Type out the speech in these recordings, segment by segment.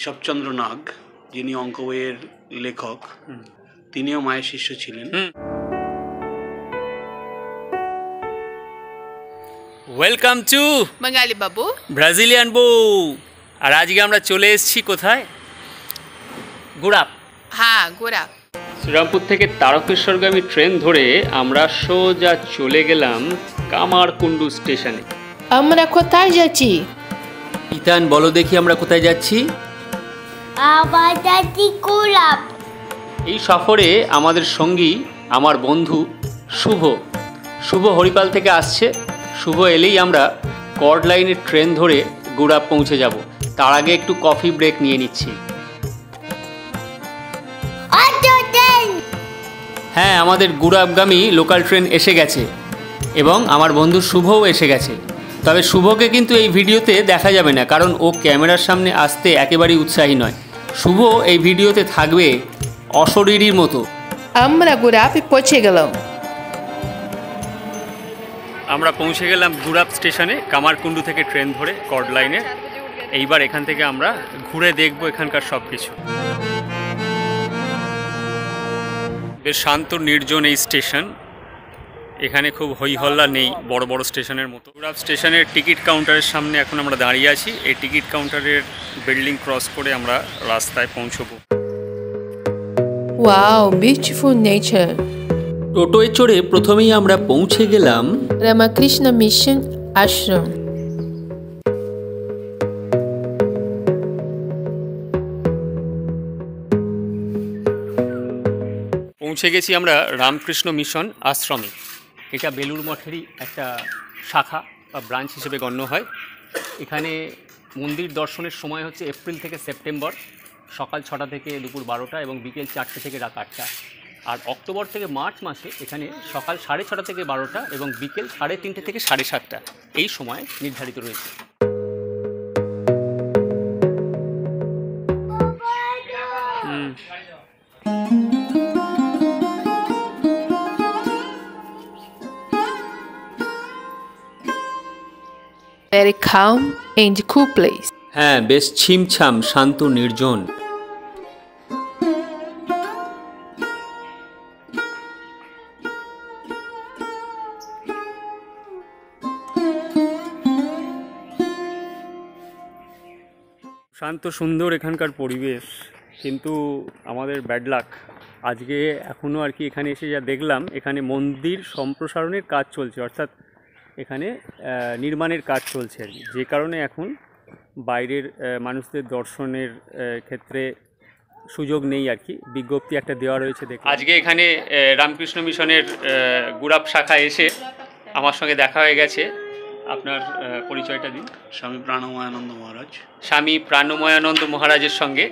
কেশবচন্দ্র নাগ, যিনি অঙ্ক বইয়ের লেখক, তিনিও মায়ের শিষ্য ছিলেন। Welcome to Bangali Babu Brazilian বউ। আর আজকে আমরা চলে এসেছি কোথায়? গুড়াপ। হ্যাঁ, গোড়া। শ্রীরামপুর থেকে তারকেশ্বরগামী ট্রেন ধরে আমরা সোজা চলে গেলাম কামারকুন্ডু স্টেশনে। আমরা কোথায় যাচ্ছি? ইতান, বলো দেখি আমরা কোথায় যাচ্ছি? আবার যাচ্ছি গুড়াপ। এই সফরে আমাদের সঙ্গী আমার বন্ধু শুভ। শুভ হরিপাল থেকে আসছে। শুভ এলেই আমরা কর্ড লাইনের ট্রেন ধরে গুড়াপ পৌঁছে যাব। তার আগে একটু কফি ব্রেক নিয়ে নিচ্ছি। হ্যাঁ, আমাদের গুড়াপগামী লোকাল ট্রেন এসে গেছে এবং আমার বন্ধু শুভও এসে গেছে। তবে শুভকে কিন্তু এই ভিডিওতে দেখা যাবে না, কারণ ও ক্যামেরার সামনে আসতে একেবারেই উৎসাহী নয়। শুভ এই ভিডিওতে থাকবে অশরীরীর মতো। আমরা গুড়াপে পৌঁছে গেলাম। আমরা পৌঁছে গেলাম গুড়াপ স্টেশনে কামারকুন্ডু থেকে ট্রেন ধরে কর্ড লাইনে। এইবার এখান থেকে আমরা ঘুরে দেখব এখানকার সব কিছু। বেশ শান্ত নির্জন এই স্টেশন। এখানে খুব হইহল্লা নেই বড় বড় স্টেশনের মতো। গুড়াপ স্টেশনের টিকিট কাউন্টারের সামনে এখন আমরা দাঁড়িয়ে আছি। এই টিকিট কাউন্টারের বিল্ডিং ক্রস করে আমরা রাস্তায় পৌঁছবো। Wow, beautiful nature. টোটোয় চড়ে প্রথমেই আমরা পৌঁছে গেলাম রামকৃষ্ণ মিশন আশ্রম। পৌঁছে গেছি আমরা রামকৃষ্ণ মিশন আশ্রমে। এটা বেলুড় মঠেরই একটা শাখা বা ব্রাঞ্চ হিসেবে গণ্য হয়। এখানে মন্দির দর্শনের সময় হচ্ছে এপ্রিল থেকে সেপ্টেম্বর, সকাল 6টা থেকে দুপুর 12টা এবং বিকেল 4টে থেকে রাত 8টা। আর অক্টোবর থেকে মার্চ মাসে এখানে সকাল 6:30 থেকে 12টা এবং বিকেল 3:30 থেকে 7:30 এই সময় নির্ধারিত রয়েছে। Very calm and cool place. হ্যাঁ, বেশ ছিমছাম, শান্ত, নির্জন। শান্ত সুন্দর এখানকার পরিবেশ, কিন্তু আমাদের ব্যাড লাক। আজকে এখনও আর কি এখানে এসে যা দেখলাম, এখানে মন্দির সম্প্রসারণের কাজ চলছে, অর্থাৎ এখানে নির্মাণের কাজ চলছে আর কি, যে কারণে এখন বাইরের মানুষদের দর্শনের ক্ষেত্রে সুযোগ নেই আর কি। বিজ্ঞপ্তি একটা দেওয়া রয়েছে দেখ। আজকে এখানে রামকৃষ্ণ মিশনের গুড়াপ শাখায় এসে আমার সঙ্গে দেখা হয়ে গেছে। আপনার পরিচয়টা দিন। স্বামী প্রাণময়ানন্দ মহারাজ। স্বামী প্রাণময়ানন্দ মহারাজের সঙ্গে।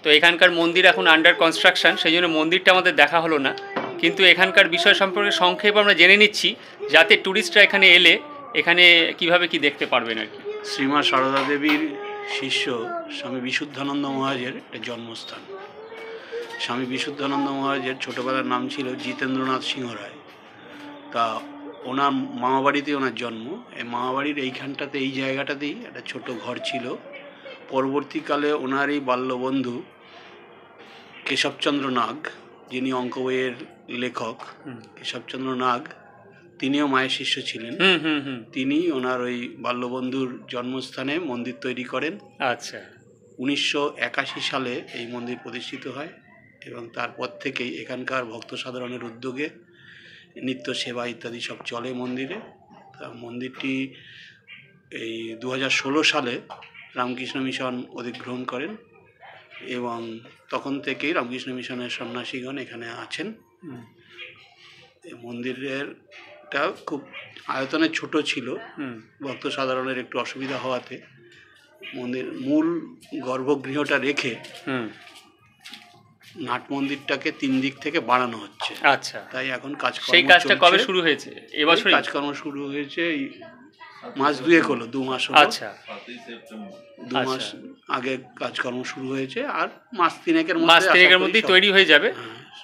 তো এখানকার মন্দির এখন আন্ডার কনস্ট্রাকশন, সেই জন্য মন্দিরটা আমাদের দেখা হলো না, কিন্তু এখানকার বিষয় সম্পর্কে সংক্ষেপ আমরা জেনে নিচ্ছি, যাতে ট্যুরিস্টরা এখানে এলে এখানে কিভাবে কি দেখতে পারবেন আর কি। শ্রীমা সারদা দেবীর শিষ্য স্বামী বিশুদ্ধানন্দ মহারাজের একটা জন্মস্থান। স্বামী বিশুদ্ধানন্দ মহারাজের ছোটোবেলার নাম ছিল জিতেন্দ্রনাথ সিংহ রায়। তা ওনার মামাবাড়িতে ওনার জন্ম। এই মামাবাড়ির এইখানটাতে, এই জায়গাটাতেই একটা ছোট ঘর ছিল। পরবর্তীকালে ওনার এই বাল্যবন্ধু কেশবচন্দ্র নাগ, যিনি অঙ্ক বইয়ের লেখক, কেশবচন্দ্র নাগ, তিনিও মায়ের শিষ্য ছিলেন। তিনি ওনার ওই বাল্যবন্ধুর জন্মস্থানে মন্দির তৈরি করেন। আচ্ছা। 1981 সালে এই মন্দির প্রতিষ্ঠিত হয় এবং তারপর থেকেই এখানকার ভক্ত সাধারণের উদ্যোগে নিত্য সেবা ইত্যাদি সব চলে মন্দিরে। তা মন্দিরটি এই 2016 সালে রামকৃষ্ণ মিশন অধিগ্রহণ করেন এবং তখন থেকেই রামকৃষ্ণ মিশনের সন্ন্যাসীগণ এখানে আছেন। মন্দিরেরটা খুব আয়তনে ছোট ছিল, ভক্ত সাধারণের একটু অসুবিধা হওয়াতে মন্দির মূল গর্ভগৃহটা রেখে নাট মন্দিরটাকে 3 দিক থেকে বাড়ানো হচ্ছে। আচ্ছা, তাই এখন কাজকর্ম, সেই কাজটা কবে শুরু হয়েছে? এবছর কাজকর্ম শুরু হয়েছে, মাস 2 হলো, 2 মাস হলো। আচ্ছা, 2 মাস আগে কাজকর্ম শুরু হয়েছে, আর মাস 3-এর মধ্যেই তৈরি হয়ে যাবে।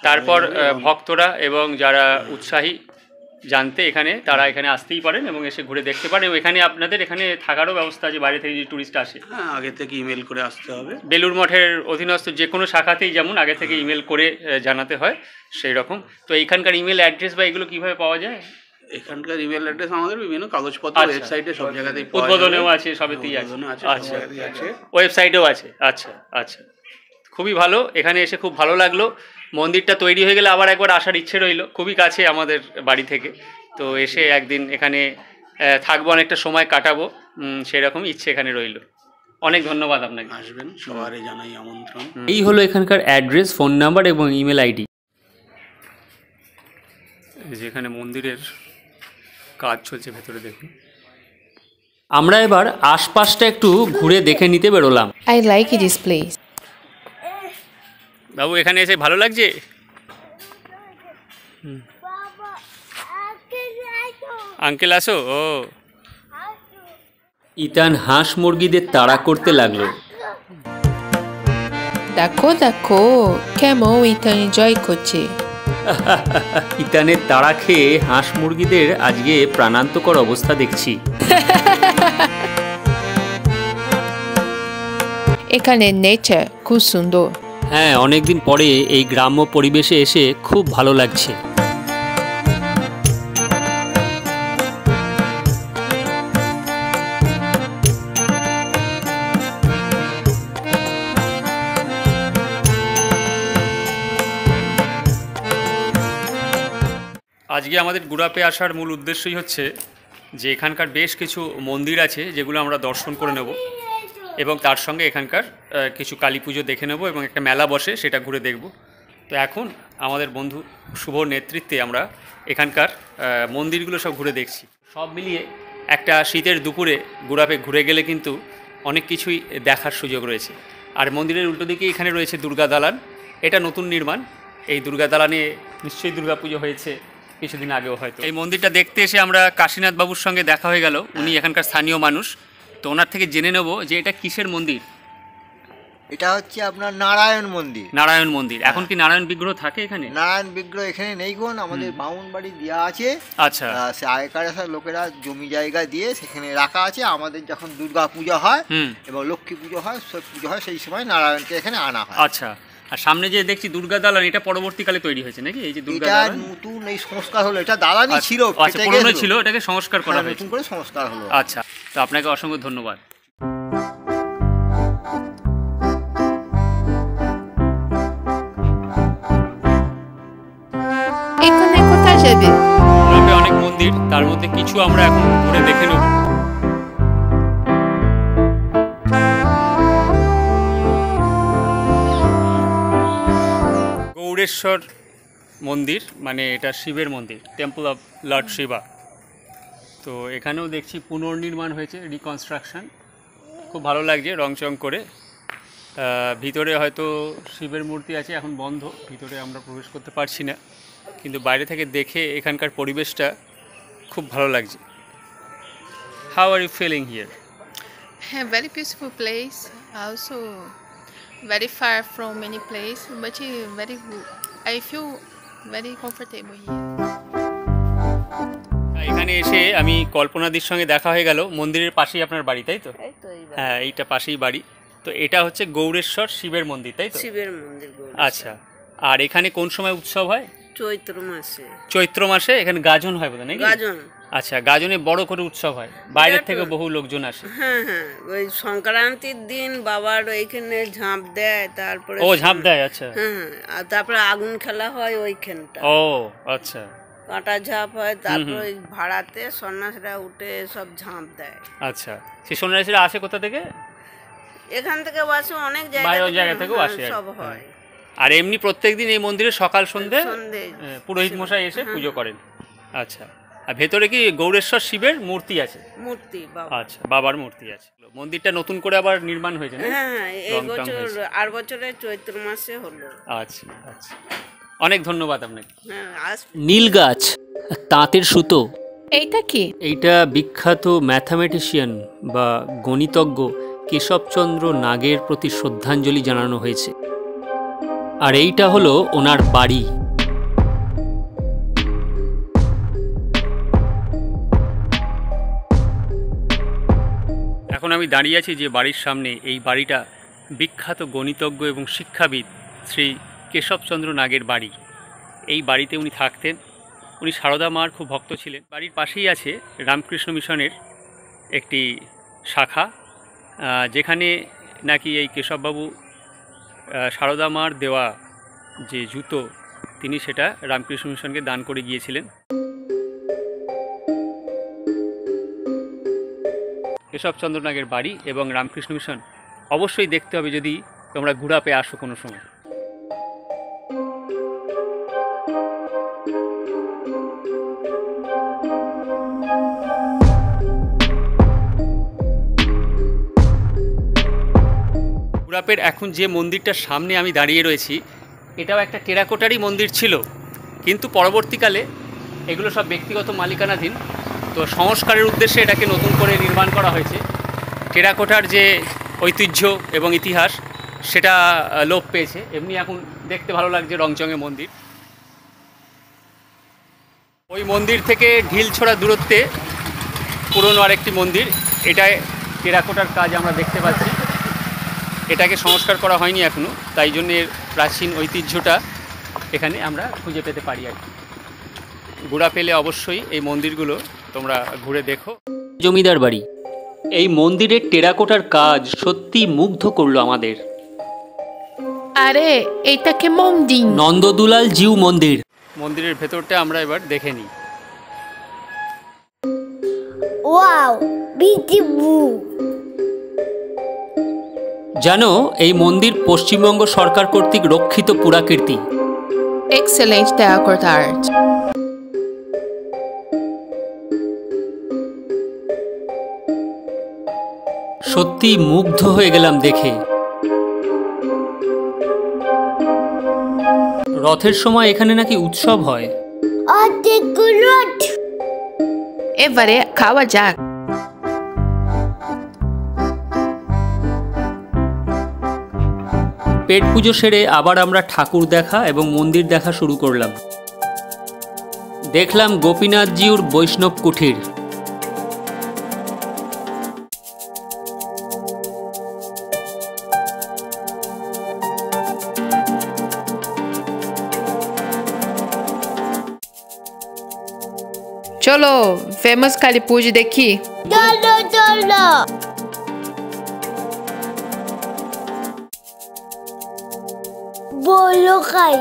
তারপর ভক্তরা এবং যারা উৎসাহী জানতে এখানে তারা এখানে আসতেই পারেন এবং এসে ঘুরে দেখতে পারেন। এবং এখানে আপনাদের এখানে থাকারও ব্যবস্থা আছে, বাইরে থেকে যে ট্যুরিস্ট আসে। হ্যাঁ, আগে থেকে ইমেল করে আসতে হবে। বেলুড় মঠের অধীনস্থ যে কোনো শাখাতেই যেমন আগে থেকে ইমেল করে জানাতে হয় সেই রকম। তো এইখানকার ইমেল অ্যাড্রেস বা এগুলো কীভাবে পাওয়া যায়? এখানকার ইমেল অ্যাড্রেস আমাদের বিভিন্ন কাগজপত্র আচ্ছা। ওয়েবসাইটে সব জায়গাতেই পাওয়া যাবে। উদ্বোধনেও আছে, সবেতেই আছে। উদ্বোধনে আছে, আচ্ছা, সব জায়গাতেই আছে। ওয়েবসাইটেও আছে। আচ্ছা আচ্ছা, খুবই ভালো। এখানে এসে খুব ভালো লাগলো। মন্দিরটা তৈরি হয়ে গেলে আবার একবার আসার ইচ্ছে রইল, খুবই কাছে আমাদের বাড়ি থেকে। তো এসে একদিন এখানে থাকবো, অনেকটা সময় কাটাবো, সেরকম ইচ্ছে এখানে রইল। অনেক ধন্যবাদ আপনাকে। আসবেন, সবারই জানাই আমন্ত্রণ। এই হলো এখানকার অ্যাড্রেস, ফোন নাম্বার এবং ইমেল আইডি। যেখানে মন্দিরের কাজ চলছে ভেতরে দেখুন। আমরা এবার আশপাশটা একটু ঘুরে দেখে নিতে বেরোলাম। I like this place. বাবু, এখানে এসে ভালো লাগছে? বাবা আজকে যাইতো আঙ্কেল আসো। ও, ইতান হাঁস মুরগিদের তাড়া করতে লাগলো। দেখো কেমন এটা এনজয় করছে। ইতানের তাড়া খেয়ে হাঁস মুরগিদের আজকে প্রাণান্তকর অবস্থা দেখছি। এখানে নেচার খুব সুন্দর। হ্যাঁ, অনেকদিন পরে এই গ্রাম্য পরিবেশে এসে খুব ভালো লাগছে। আজকে আমাদের গুড়াপে আসার মূল উদ্দেশ্যই হচ্ছে যে এখানকার বেশ কিছু মন্দির আছে যেগুলো আমরা দর্শন করে নেব এবং তার সঙ্গে এখানকার কিছু কালী পুজো দেখে নেব এবং একটা মেলা বসে সেটা ঘুরে দেখব। তো এখন আমাদের বন্ধু শুভর নেতৃত্বে আমরা এখানকার মন্দিরগুলো সব ঘুরে দেখছি। সব মিলিয়ে একটা শীতের দুপুরে গুড়াপে ঘুরে গেলে কিন্তু অনেক কিছুই দেখার সুযোগ রয়েছে। আর মন্দিরের উল্টো দিকে এখানে রয়েছে দুর্গা দালান। এটা নতুন নির্মাণ। এই দুর্গা দালানে নিশ্চয়ই দুর্গা পুজো হয়েছে কিছুদিন আগেও হয়তো। এই মন্দিরটা দেখতে এসে আমরা কাশীনাথ বাবুর সঙ্গে দেখা হয়ে গেল। উনি এখানকার স্থানীয় মানুষ। তো ওনার থেকে জেনে নেব যে এটা কিসের মন্দির। এটা হচ্ছে আপনার নারায়ণ মন্দির। নারায়ণ মন্দির। এখন কি নারায়ণ বিগ্রহ থাকে এখানে? নারায়ণ বিগ্রহ এখানে নেই কোন, আমাদের বামুন বাড়ি দেওয়া আছে। আচ্ছা, সে আগেকার লোকেরা জমি জায়গা দিয়ে সেখানে রাখা আছে। আমাদের যখন দুর্গা পূজা হয় এবং লক্ষ্মী পুজো হয়, সব পুজো হয়, সেই সময় নারায়ণকে এখানে আনা হয়। আচ্ছা। আর সামনে যে দেখছি দুর্গা দালান, এটা পরবর্তীকালে তৈরি হয়েছে নাকি? এই যে দুর্গা এটা দালান নতুন এই সংস্কার হলো। এটা দালানই ছিল, আচ্ছা, পুরনো ছিল, এটাকে সংস্কার করা হয়েছে, নতুন করে সংস্কার হলো। আচ্ছা, তো আপনাকে অসংখ্য ধন্যবাদ। এখানে কোথায় যাবে? অনেক মন্দির, তার মধ্যে কিছু আমরা এখন ঘুরে দেখে নেব। গৌড়েশ্বর মন্দির, মানে এটা শিবের মন্দির, টেম্পল অফ লর্ড শিবা। তো এখানেও দেখছি পুনর্নির্মাণ হয়েছে, রিকনস্ট্রাকশন। খুব ভালো লাগছে রংচং করে। ভিতরে হয়তো শিবের মূর্তি আছে, এখন বন্ধ, ভিতরে আমরা প্রবেশ করতে পারছি না, কিন্তু বাইরে থেকে দেখে এখানকার পরিবেশটা খুব ভালো লাগছে। How are you feeling here? Very peaceful place. Also very far from many place, but very good. I feel very comfortable here. এখানে এসে আমি কল্পনাদির সঙ্গে দেখা হয়ে গেল। মন্দিরের পাশেই আপনার বাড়ি, তাই তো? হ্যাঁ, এইটা পাশেই বাড়ি। তো এটা হচ্ছে গৌড়েশ্বর শিবের মন্দির, তাই তো? শিবের মন্দির। আচ্ছা। আর এখানে কোন সময় উৎসব হয়? চৈত্র মাসে। চৈত্র মাসে এখানে গাজন হয় বোধহয় নাকি? গাজন। আচ্ছা, গাজনে বড় করে উৎসব হয়, বাইরের থেকে বহু লোকজন আসে। হ্যাঁ হ্যাঁ, ওই সংক্রান্তির দিন বাবার ওইখানে ঝাঁপ দেয়, তারপরে ও ঝাঁপ দেয়, আচ্ছা। হ্যাঁ, আর তারপরে আগুন খেলা হয় ওইখানটা। ও আচ্ছা। কাঁটা ঝাঁপ হয়, তারপরে ওই ভাড়াতে সন্ন্যাসীরা উঠে সব ঝাঁপ দেয়। আচ্ছা, সেই সন্ন্যাসীরা আসে কোথা থেকে? এখান থেকে বাসে অনেক জায়গা থেকেও আসে সব হয়। আর এমনি প্রত্যেকদিন এই মন্দিরে সকাল সন্ধে সন্ধে পুরোহিত মশাই এসে পুজো করেন। আচ্ছা। আর ভেতরে কি গৌড়েশ্বর শিবের মূর্তি আছে? মূর্তি বাবা। আচ্ছা, বাবার মূর্তি আছে। মন্দিরটা নতুন করে আবার নির্মাণ হয়েছে না? হ্যাঁ, এই রং টং বছর হয়েছে। আর বছরে চৈত্র মাসে হলো। আচ্ছা আচ্ছা, অনেক ধন্যবাদ আপনাকে। হ্যাঁ, নীল গাছ, তাঁতের সুতো। এইটা কি? এইটা বিখ্যাত ম্যাথামেটিশিয়ান বা গণিতজ্ঞ কেশবচন্দ্র নাগের প্রতি শ্রদ্ধাঞ্জলি জানানো হয়েছে। আর এইটা হলো ওনার বাড়ি। আমি দাঁড়িয়ে আছি যে বাড়ির সামনে, এই বাড়িটা বিখ্যাত গণিতজ্ঞ এবং শিক্ষাবিদ শ্রী কেশবচন্দ্র নাগের বাড়ি। এই বাড়িতে উনি থাকতেন। উনি সারদা মার খুব ভক্ত ছিলেন। বাড়ির পাশেই আছে রামকৃষ্ণ মিশনের একটি শাখা, যেখানে নাকি এই কেশববাবু সারদা মার দেওয়া যে জুতো তিনি সেটা রামকৃষ্ণ মিশনকে দান করে গিয়েছিলেন। কেশবচন্দ্র নাগের বাড়ি এবং রামকৃষ্ণ মিশন অবশ্যই দেখতে হবে যদি তোমরা ঘুরাপে আসো কোনো সময়। ঘুরাপের এখন যে মন্দিরটার সামনে আমি দাঁড়িয়ে রয়েছি, এটাও একটা টেরাকোটারই মন্দির ছিল, কিন্তু পরবর্তীকালে এগুলো সব ব্যক্তিগত মালিকানাধীন। তো সংস্কারের উদ্দেশ্যে এটাকে নতুন করে নির্মাণ করা হয়েছে। টেরাকোটার যে ঐতিহ্য এবং ইতিহাস সেটা লোপ পেয়েছে। এমনি এখন দেখতে ভালো লাগছে রংচঙে মন্দির। ওই মন্দির থেকে ঢিল ছোড়া দূরত্বে পুরনো আরেকটি মন্দির, এটায় টেরাকোটার কাজ আমরা দেখতে পাচ্ছি। এটাকে সংস্কার করা হয়নি এখনও, তাই জন্য এর প্রাচীন ঐতিহ্যটা এখানে আমরা খুঁজে পেতে পারি আর কি। ঘোরা পেলে অবশ্যই এই মন্দিরগুলো তোমরা ঘুরে দেখো। জমিদার বাড়ি, এই মন্দিরের টেরাকোটার কাজ সত্যি মুগ্ধ করলো আমাদের। আরে এইটা কে মন্দির? নন্দদুলাল জিউ মন্দির। মন্দিরের ভেতরটা আমরা এবার দেখে নিই। Wow, beautiful. জানো, এই মন্দির পশ্চিমবঙ্গ সরকার কর্তৃক রক্ষিত পুরাকীর্তি। Excellent terracotta art. সত্যি মুগ্ধ হয়ে গেলাম দেখে। রথের সময় এখানে নাকি উৎসব হয়। এবারে খাওয়া যাক। পেট পুজো সেরে আবার আমরা ঠাকুর দেখা এবং মন্দির দেখা শুরু করলাম। দেখলাম গোপীনাথজিউর বৈষ্ণব কুঠির। চলো ফেমাস কালী পুজো দেখি। চলো চলো। বলো খাই।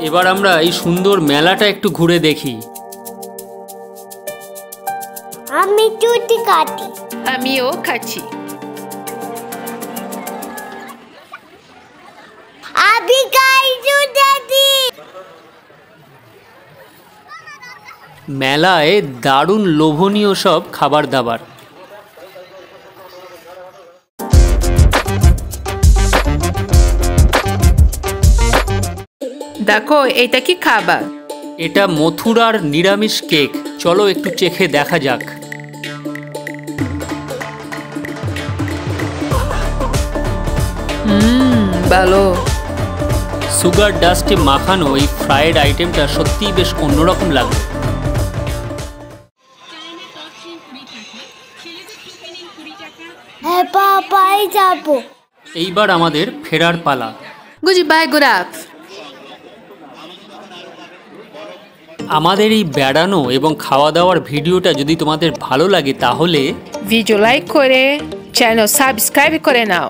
এবার আমরা এই সুন্দর মেলাটা একটু ঘুরে দেখি। আমি চুটি কাটি। আমিও খাচ্ছি। আমি খাই চুটি। মেলায় দারুণ লোভনীয় সব খাবার দাবার। দেখো এটা কি খাবার? এটা মথুরার নিরামিষ কেক। চলো একটু চেখে দেখা যাক। ভালো। সুগার ডাস্টে মাখানো এই ফ্রাইড আইটেমটা সত্যিই বেশ অন্যরকম লাগলো। হ্যাঁ পাপাই যাবো। এইবার আমাদের ফেরার পালা। গুড বাই গুরাপ। আমাদের এই বেড়ানো এবং খাওয়া দাওয়ার ভিডিওটা যদি তোমাদের ভালো লাগে তাহলে ভিডিও লাইক করে চ্যানেল সাবস্ক্রাইব করে নাও।